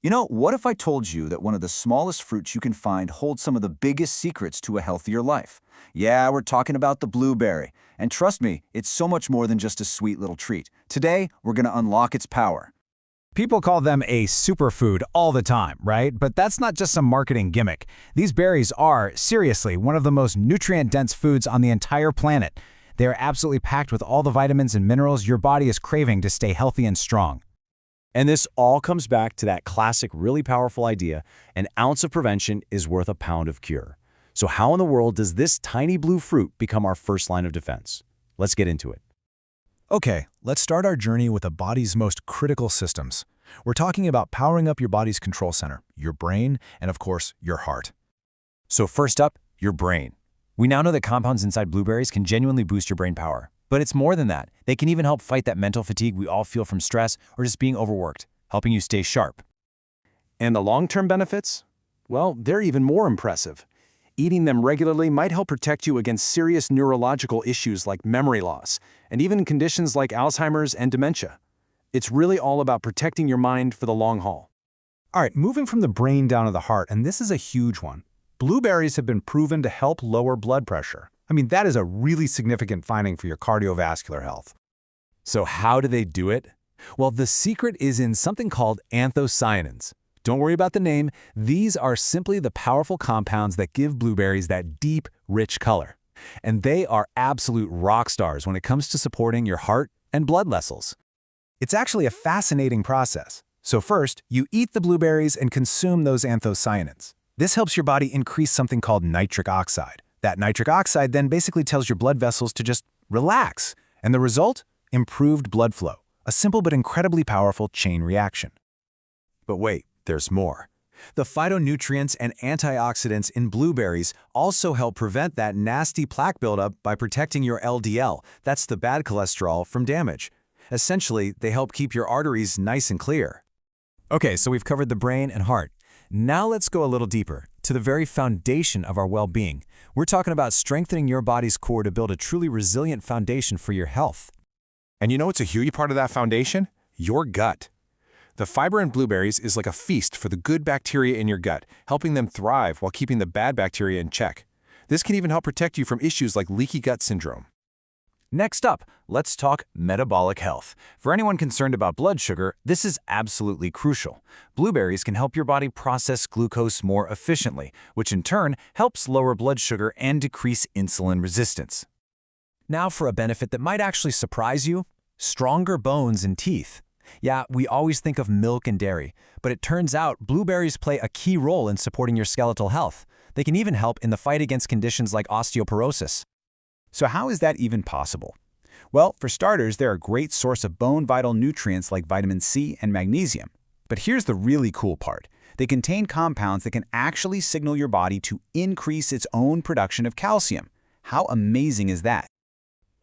What if I told you that one of the smallest fruits you can find holds some of the biggest secrets to a healthier life? Yeah, we're talking about the blueberry. And trust me, it's so much more than just a sweet little treat. Today, we're going to unlock its power. People call them a superfood all the time, right? But that's not just some marketing gimmick. These berries are, seriously, one of the most nutrient-dense foods on the entire planet. They are absolutely packed with all the vitamins and minerals your body is craving to stay healthy and strong. And this all comes back to that classic, really powerful idea: an ounce of prevention is worth a pound of cure. So how in the world does this tiny blue fruit become our first line of defense? Let's get into it. Okay, let's start our journey with the body's most critical systems. We're talking about powering up your body's control center, your brain, and of course, your heart. So first up, your brain. We now know that compounds inside blueberries can genuinely boost your brain power. But it's more than that. They can even help fight that mental fatigue we all feel from stress or just being overworked, helping you stay sharp. And the long-term benefits? Well, they're even more impressive. Eating them regularly might help protect you against serious neurological issues like memory loss, and even conditions like Alzheimer's and dementia. It's really all about protecting your mind for the long haul. All right, moving from the brain down to the heart, and this is a huge one. Blueberries have been proven to help lower blood pressure. I mean, that is a really significant finding for your cardiovascular health. So how do they do it? Well, the secret is in something called anthocyanins. Don't worry about the name. These are simply the powerful compounds that give blueberries that deep, rich color. And they are absolute rock stars when it comes to supporting your heart and blood vessels. It's actually a fascinating process. So first, you eat the blueberries and consume those anthocyanins. This helps your body increase something called nitric oxide. That nitric oxide then basically tells your blood vessels to just relax. And the result? Improved blood flow. A simple but incredibly powerful chain reaction. But wait, there's more. The phytonutrients and antioxidants in blueberries also help prevent that nasty plaque buildup by protecting your LDL, that's the bad cholesterol, from damage. Essentially, they help keep your arteries nice and clear. Okay, so we've covered the brain and heart. Now let's go a little deeper, to the very foundation of our well-being. We're talking about strengthening your body's core to build a truly resilient foundation for your health. And you know what's a huge part of that foundation? Your gut. The fiber in blueberries is like a feast for the good bacteria in your gut, helping them thrive while keeping the bad bacteria in check. This can even help protect you from issues like leaky gut syndrome. Next up, let's talk metabolic health. For anyone concerned about blood sugar, this is absolutely crucial. Blueberries can help your body process glucose more efficiently, which in turn helps lower blood sugar and decrease insulin resistance. Now for a benefit that might actually surprise you: stronger bones and teeth. Yeah, we always think of milk and dairy, but it turns out blueberries play a key role in supporting your skeletal health. They can even help in the fight against conditions like osteoporosis. So how is that even possible? Well, for starters, they're a great source of bone-vital nutrients like vitamin C and magnesium. But here's the really cool part. They contain compounds that can actually signal your body to increase its own production of calcium. How amazing is that?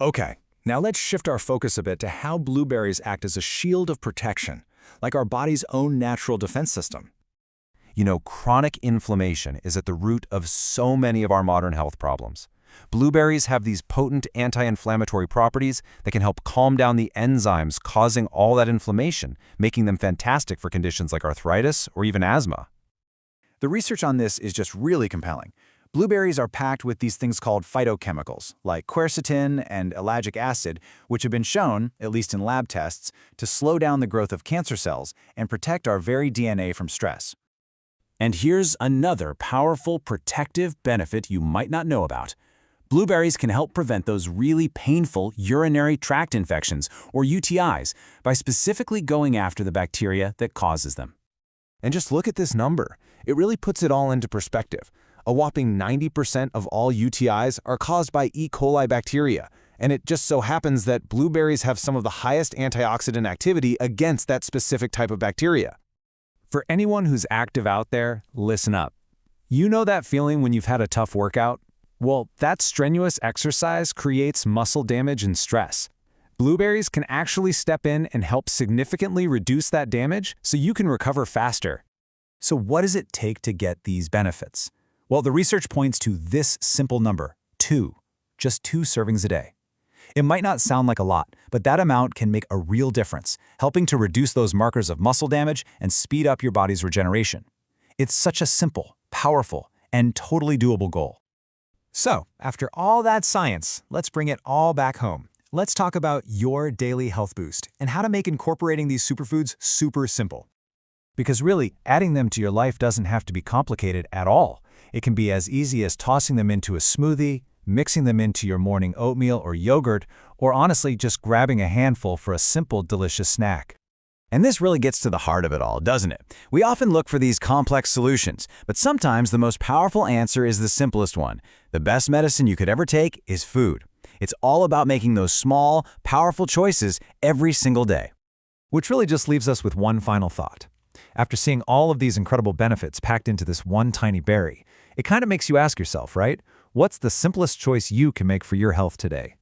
Okay, now let's shift our focus a bit to how blueberries act as a shield of protection, like our body's own natural defense system. You know, chronic inflammation is at the root of so many of our modern health problems. Blueberries have these potent anti-inflammatory properties that can help calm down the enzymes causing all that inflammation, making them fantastic for conditions like arthritis or even asthma. The research on this is just really compelling. Blueberries are packed with these things called phytochemicals, like quercetin and ellagic acid, which have been shown, at least in lab tests, to slow down the growth of cancer cells and protect our very DNA from stress. And here's another powerful protective benefit you might not know about. Blueberries can help prevent those really painful urinary tract infections, or UTIs, by specifically going after the bacteria that causes them. And just look at this number. It really puts it all into perspective. A whopping 90% of all UTIs are caused by E. coli bacteria, and it just so happens that blueberries have some of the highest antioxidant activity against that specific type of bacteria. For anyone who's active out there, listen up. You know that feeling when you've had a tough workout? Well, that strenuous exercise creates muscle damage and stress. Blueberries can actually step in and help significantly reduce that damage so you can recover faster. So what does it take to get these benefits? Well, the research points to this simple number: 2. Just 2 servings a day. It might not sound like a lot, but that amount can make a real difference, helping to reduce those markers of muscle damage and speed up your body's regeneration. It's such a simple, powerful, and totally doable goal. So, after all that science, let's bring it all back home. Let's talk about your daily health boost and how to make incorporating these superfoods super simple. Because really, adding them to your life doesn't have to be complicated at all. It can be as easy as tossing them into a smoothie, mixing them into your morning oatmeal or yogurt, or honestly just grabbing a handful for a simple, delicious snack. And this really gets to the heart of it all, doesn't it? We often look for these complex solutions, but sometimes the most powerful answer is the simplest one. The best medicine you could ever take is food. It's all about making those small, powerful choices every single day. Which really just leaves us with one final thought. After seeing all of these incredible benefits packed into this one tiny berry, it kind of makes you ask yourself, right? What's the simplest choice you can make for your health today?